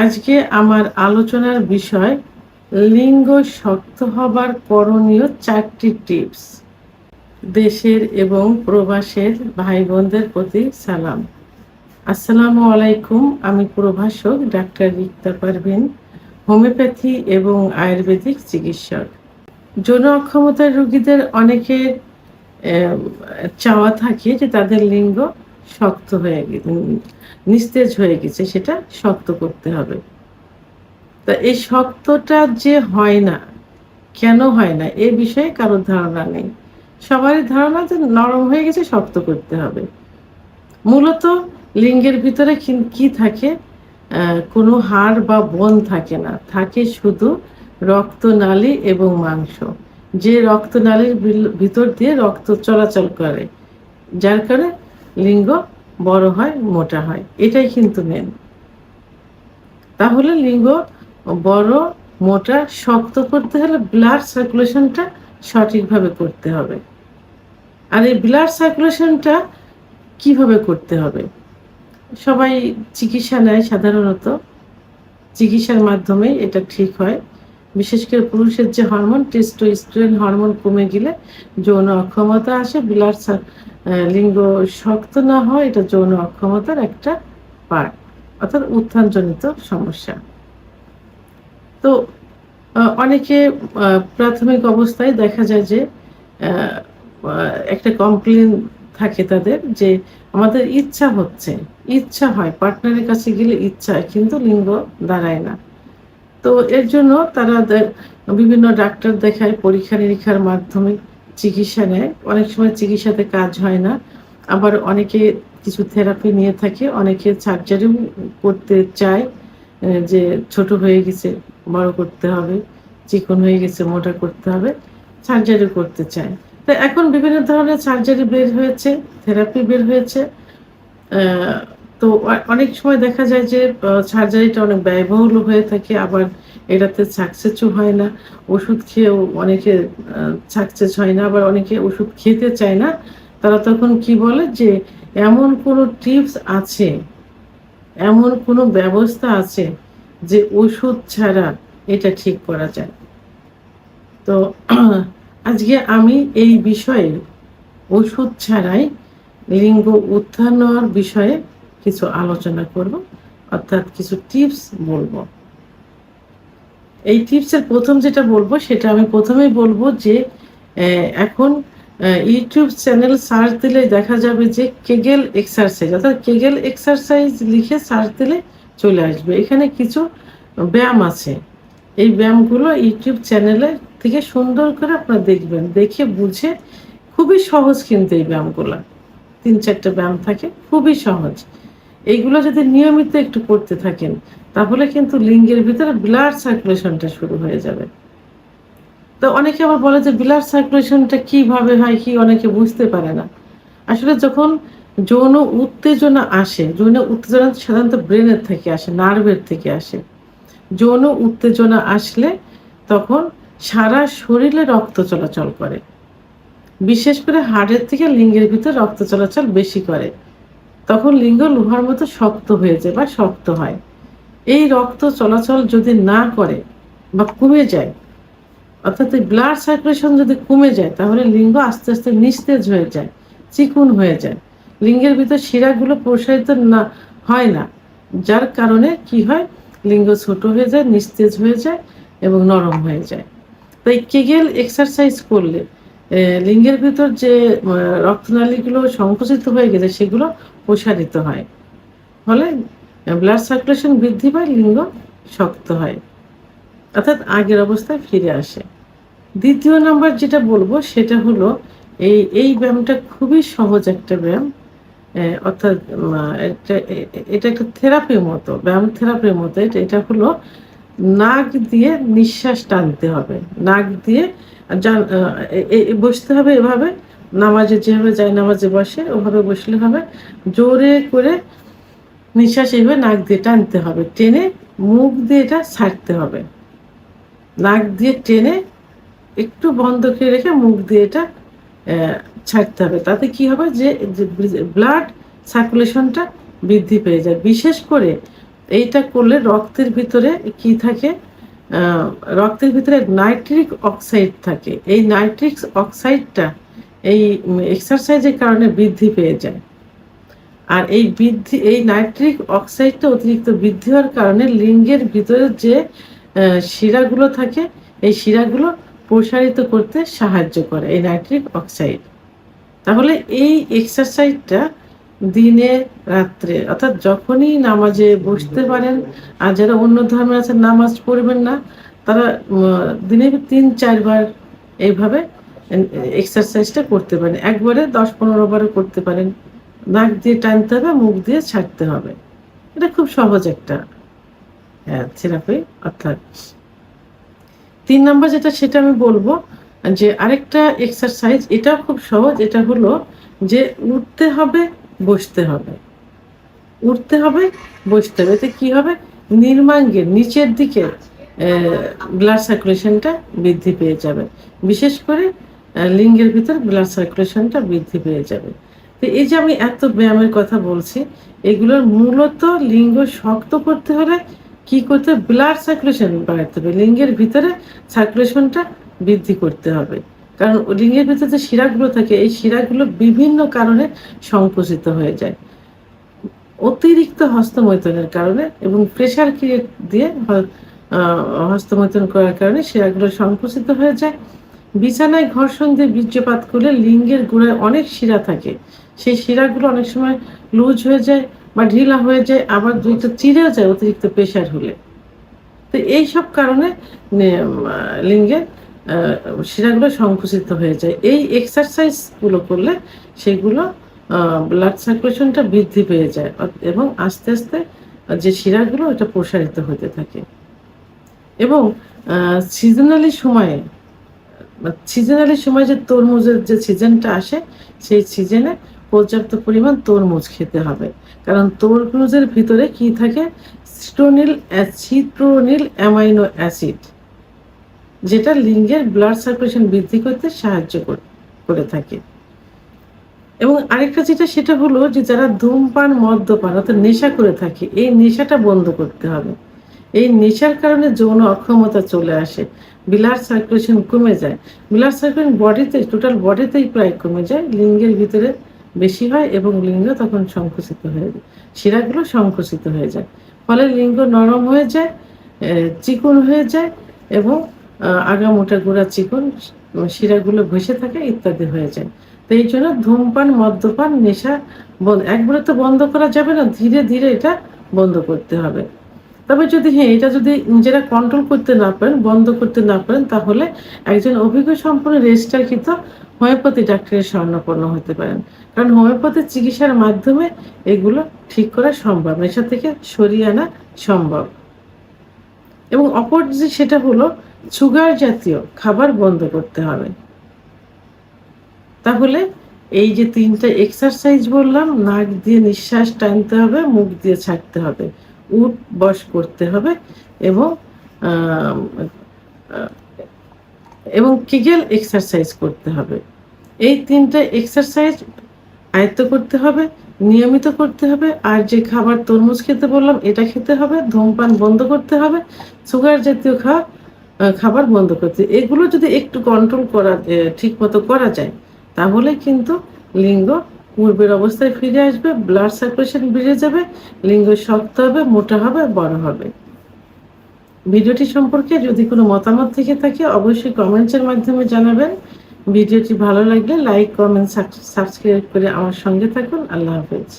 আজকে আমার আলোচনার বিষয় লিঙ্গ শক্ত হবার করণীয় 4টি টিপস। দেশের এবং প্রবাসের ভাই বোনদের প্রতি সালাম। আসসালামু আলাইকুম। আমি প্রভাষক ডাক্তার রিক্তা পারভিন, হোমিওপ্যাথি এবং আয়ুর্বেদিক চিকিৎসক। যৌন অক্ষমতার রোগীদের অনেকের চাওয়া থাকে যে তাদের লিঙ্গ শক্ত হয়ে নিস্তেজ হয়ে গেছে, সেটা শক্ত করতে হবে। তা এই শক্তটা যে হয় না, কেন হয় না এ বিষয়ে কারোর ধারণা নেই। সবারই ধারণা যে নরম হয়ে গেছে, শক্ত করতে হবে। মূলত লিঙ্গের ভিতরে কি থাকে? কোনো হাড় বা বোন থাকে না, থাকে শুধু রক্তনালী এবং মাংস। যে রক্তনালীর ভিতর দিয়ে রক্ত চলাচল করে, যার কারণে লিঙ্গ বড় হয়, মোটা হয়। এটাই কিন্তু মেন। তাহলে লিঙ্গ বড়, মোটা, শক্ত করতে হলে ব্লাড সার্কুলেশনটা সঠিকভাবে করতে হবে। আর এই ব্লাড সার্কুলেশনটা কিভাবে করতে হবে? সবাই চিকিৎসা নেয়, সাধারণত চিকিৎসার মাধ্যমে এটা ঠিক হয়। বিশেষ করে পুরুষের যে হরমোন টেস্টোস্টেরন হরমোন কমে গেলে যৌন অক্ষমতা আসে। লিঙ্গ শক্ত না হয়, এটা যৌন অক্ষমতার একটা পার্ট, অর্থাৎ উত্থানজনিত সমস্যা। তো অনেকে প্রাথমিক অবস্থায় দেখা যায় যে একটা কমপ্লেন থাকে তাদের যে আমাদের ইচ্ছা হয়, পার্টনারের কাছে গেলে ইচ্ছা হয়, কিন্তু লিঙ্গ দাঁড়ায় না। তো এর জন্য তারা বিভিন্ন ডাক্তার দেখায়, পরীক্ষা নিরীক্ষার মাধ্যমে চিকিৎসা নেয়। অনেক সময় চিকিৎসাতে কাজ হয় না, আবার অনেকে কিছু থেরাপি নিয়ে থাকে, অনেকে সার্জারিও করতে চায়, যে ছোট হয়ে গেছে বড় করতে হবে, চিকন হয়ে গেছে মোটা করতে হবে, সার্জারি করতে চায়। তো এখন বিভিন্ন ধরনের সার্জারি বের হয়েছে, থেরাপি বের হয়েছে। তো অনেক সময় দেখা যায় যে সার্জারিটা অনেক ব্যয়বহুল হয়ে থাকে, আবার এটাতে সাকসেসও হয় না। ওষুধ খেয়েও অনেকে সাকসেস হয় না, আবার অনেকে ওষুধ খেতে চায় না। তারা তখন কি বলে যে এমন কোনো টিপস আছে, এমন কোনো ব্যবস্থা আছে যে ওষুধ ছাড়া এটা ঠিক করা যায়। তো আজকে আমি এই বিষয়ে ওষুধ ছাড়াই লিঙ্গ উত্থান হওয়ার বিষয়ে কিছু আলোচনা করব, অর্থাৎ কিছু টিপস বলবো। এই টিপসের প্রথম যেটা বলবো, সেটা আমি প্রথমেই বলবো যে এখন ইউটিউব চ্যানেল সার্চ দিলে দেখা যাবে যে কেগেল এক্সারসাইজ, অর্থাৎ কেগেল এক্সারসাইজ লিখে সার্চ দিলে চলে আসবে। এখানে কিছু ব্যায়াম আছে, এই ব্যায়ামগুলো ইউটিউব চ্যানেলে থেকে সুন্দর করে আপনারা দেখবেন, দেখে বুঝে। খুবই সহজ কিন্তু এই ব্যায়ামগুলো, 3-4টা ব্যায়াম থাকে, খুবই সহজ। এইগুলো যদি নিয়মিত একটু করতে থাকেন, তাহলে কিন্তু লিঙ্গের ভিতরে ব্লাড সার্কুলেশনটা শুরু হয়ে যাবে। তো অনেকে আবার বলে যে ব্লাড সার্কুলেশনটা কিভাবে হয়, কি অনেকে বুঝতে পারে না। আসলে যখন যৌন উত্তেজনা আসে, যৌন উত্তেজনা সাধারণত ব্রেনের থেকে আসে, নার্ভের থেকে আসে। যৌন উত্তেজনা আসলে তখন সারা শরীরে রক্ত চলাচল করে, বিশেষ করে হাড়ের থেকে লিঙ্গের ভিতর রক্ত চলাচল বেশি করে। তখন লিঙ্গ লোহার মতো শক্ত হয়ে যায় বা শক্ত হয়। এই রক্ত চলাচল যদি না করে বা কমে যায়, অর্থাৎ এই ব্লাড সার্কুলেশন যদি কমে যায়, তাহলে লিঙ্গ আস্তে আস্তে নিস্তেজ হয়ে যায়, চিকুন হয়ে যায়। লিঙ্গের ভিতর শিরাগুলো প্রসারিত না হয় না, যার কারণে কি হয়, লিঙ্গ ছোট হয়ে যায়, নিস্তেজ হয়ে যায় এবং নরম হয়ে যায়। তাই কেগেল এক্সারসাইজ করলে লিঙ্গের ভিতর যে রক্তনালীগুলো সংকুচিত হয়ে গেছে, সেগুলো প্রসারিত হয়, ফলে ব্লাড সার্কুলেশন বৃদ্ধি পায়, লিঙ্গ শক্ত হয়, অর্থাৎ আগের অবস্থায় ফিরে আসে। দ্বিতীয় নাম্বার যেটা বলবো, সেটা হলো এই ব্যায়ামটা খুবই সহজ একটা ব্যায়াম, অর্থাৎ এটা একটা থেরাপির মতো, ব্যায়াম থেরাপির মতো। এটা হলো নাক দিয়ে নিঃশ্বাস টানতে হবে, নাক দিয়ে বসতে হবে এভাবে, নামাজে যেভাবে যায় নামাজে বসে ওভাবে বসলে হবে। জোরে করে নিঃশ্বাস এইভাবে নাক দিয়ে টানতে হবে, টেনে মুখ দিয়ে এটা ছাড়তে হবে। নাক দিয়ে টেনে একটু বন্ধ করে রেখে মুখ দিয়ে এটা ছাড়তে হবে। তাতে কি হবে যে ব্লাড সার্কুলেশনটা বৃদ্ধি পেয়ে যায়। বিশেষ করে এইটা করলে রক্তের ভিতরে কি থাকে, রক্তের ভিতরে নাইট্রিক অক্সাইড থাকে। এই নাইট্রিক অক্সাইডটা এই এক্সারসাইজের কারণে বৃদ্ধি পেয়ে যায়। আর এই নাইট্রিক অক্সাইডটা অতিরিক্ত বৃদ্ধি হওয়ার কারণে লিঙ্গের ভিতরে যে শিরাগুলো থাকে, এই শিরাগুলো প্রসারিত করতে সাহায্য করে এই নাইট্রিক অক্সাইড। তাহলে এই এক্সারসাইজটা দিনে রাত্রে অর্থাৎ যখনই নামাজে বসতে পারেন, আর যারা অন্য ধর্মের আছে নামাজ পড়বেন না, তারা দিনে 3-4 বার এইভাবে এক্সারসাইজটা করতে পারেন। একবারে 10-15 বারও করতে পারেন। নাক দিয়ে টানতে হবে, মুখ দিয়ে ছাড়তে হবে। এটা খুব সহজ একটা থেরাপি। অর্থাৎ 3 নম্বর যেটা, সেটা আমি বলবো যে আরেকটা এক্সারসাইজ, এটাও খুব সহজ। এটা হলো যে উঠতে হবে, বসতে হবে, উঠতে হবে, বসতে হবে। এতে কি হবে, নির্মাঙ্গের নিচের দিকে ব্লাড সার্কুলেশনটা বৃদ্ধি পেয়ে যাবে। বিশেষ করে লিঙ্গের ভিতর ব্লাড সার্কুলেশনটা বৃদ্ধি পেয়ে যাবে। তো এই যে আমি এত ব্যায়ামের কথা বলছি, এগুলোর মূলত লিঙ্গ শক্ত করতে হলে কি করতে হবে, ব্লাড সার্কুলেশন বাড়াতে হবে, লিঙ্গের ভিতরে সার্কুলেশনটা বৃদ্ধি করতে হবে। কারণ লিঙ্গের ভিতরে যে শিরাগুলো থাকে, এই শিরাগুলো বিভিন্ন কারণে সংকুচিত হয়ে যায়। অতিরিক্ত হস্তমৈথুনের কারণে এবং প্রেশার ক্রিয়েট দিয়ে হস্তমৈথুন করার কারণে শিরাগুলো সংকুচিত হয়ে যায়। বিছানায় ঘর্ষণ দিয়ে বীর্যপাত করলে লিঙ্গের গোড়ায় অনেক শিরা থাকে, সেই শিরাগুলো অনেক সময় লুজ হয়ে যায় বা ঢিলা হয়ে যায়, আবার দুইটা চিরেও যায় অতিরিক্ত প্রেশার হলে। তো এইসব কারণে লিঙ্গের শিরাগুলো সংকুচিত হয়ে যায়। এই এক্সারসাইজগুলো করলে সেগুলো ব্লাড সার্কুলেশনটা বৃদ্ধি পেয়ে যায় এবং আস্তে আস্তে যে শিরাগুলো এটা প্রসারিত হতে থাকে। এবং সিজনালি সময়ে যে তরমুজের যে সিজনটা আসে, সেই সিজনে পর্যাপ্ত পরিমাণ তরমুজ খেতে হবে। কারণ তরমুজের ভিতরে কি থাকে, সিট্রোনিল অ্যামাইনো অ্যাসিড, যেটা লিঙ্গের ব্লাড সার্কুলেশন বৃদ্ধি করতে সাহায্য করে থাকে। এবং আরেকটা যেটা, সেটা হলো যে যারা ধূমপান, মদ্যপান অর্থাৎ নেশা করে থাকে, এই নেশাটা বন্ধ করতে হবে। এই নেশার কারণে যৌন অক্ষমতা চলে আসে, ব্লাড সার্কুলেশন কমে যায়। ব্লাড সার্কুলেশন বডিতে, টোটাল বডিতেই প্রায় কমে যায়, লিঙ্গের ভিতরে বেশি হয় এবং লিঙ্গ তখন সংকুচিত হয়ে যায়, শিরাগুলো সংকুচিত হয়ে যায়। ফলে লিঙ্গ নরম হয়ে যায়, চিকন হয়ে যায় এবং আগামোটা গোড়া চিকন, শিরাগুলো ভেসে থাকে ইত্যাদি হয়ে যায়। তো এই জন্য ধূমপান, মদ্যপান, নেশা একবারে তো বন্ধ করা যাবে না, ধীরে ধীরে এটা বন্ধ করতে হবে। তবে যদি এটা যদি নিজেরা কন্ট্রোল করতে না পারেন, বন্ধ করতে না পারেন, তাহলে একজন অভিজ্ঞ সম্পন্ন রেজিস্ট্রারকৃত হোমিওপ্যাথি ডাক্তারের শরণাপন্ন হতে পারেন। কারণ হোমিওপ্যাথি চিকিৎসার মাধ্যমে এগুলো ঠিক করা সম্ভব, নেশা থেকে সরিয়ে আনা সম্ভব। এবং অপর যে সেটা হলো সুগার জাতীয় খাবার বন্ধ করতে হবে। তাহলে এই যে 3টা এক্সারসাইজ বললাম, নাক দিয়ে নিঃশ্বাস টানতে হবে, মুখ দিয়ে ছাড়তে হবে, উঠ বস করতে হবে এবং কিগেল এক্সারসাইজ করতে হবে। এই 3টা এক্সারসাইজ আয়ত্ত করতে হবে, নিয়মিত করতে হবে। আর যে খাবার তরমুজ খেতে বললাম, এটা খেতে হবে। ধূমপান বন্ধ করতে হবে, সুগার জাতীয় খাবার বন্ধ করতে। এগুলো যদি একটু কন্ট্রোল করা ঠিক মতো করা যায়, তাহলে কিন্তু লিঙ্গ পূর্বের অবস্থায় ফিরে আসবে, ব্লাড সার্কুলেশন বেড়ে যাবে, লিঙ্গ শক্ত হবে, মোটা হবে, বড় হবে। ভিডিওটি সম্পর্কে যদি কোনো মতামত থেকে থাকে অবশ্যই কমেন্টসের মাধ্যমে জানাবেন। ভিডিওটি ভালো লাগলে লাইক, কমেন্ট, সাবস্ক্রাইব করে আমার সঙ্গে থাকুন। আল্লাহ হাফেজ।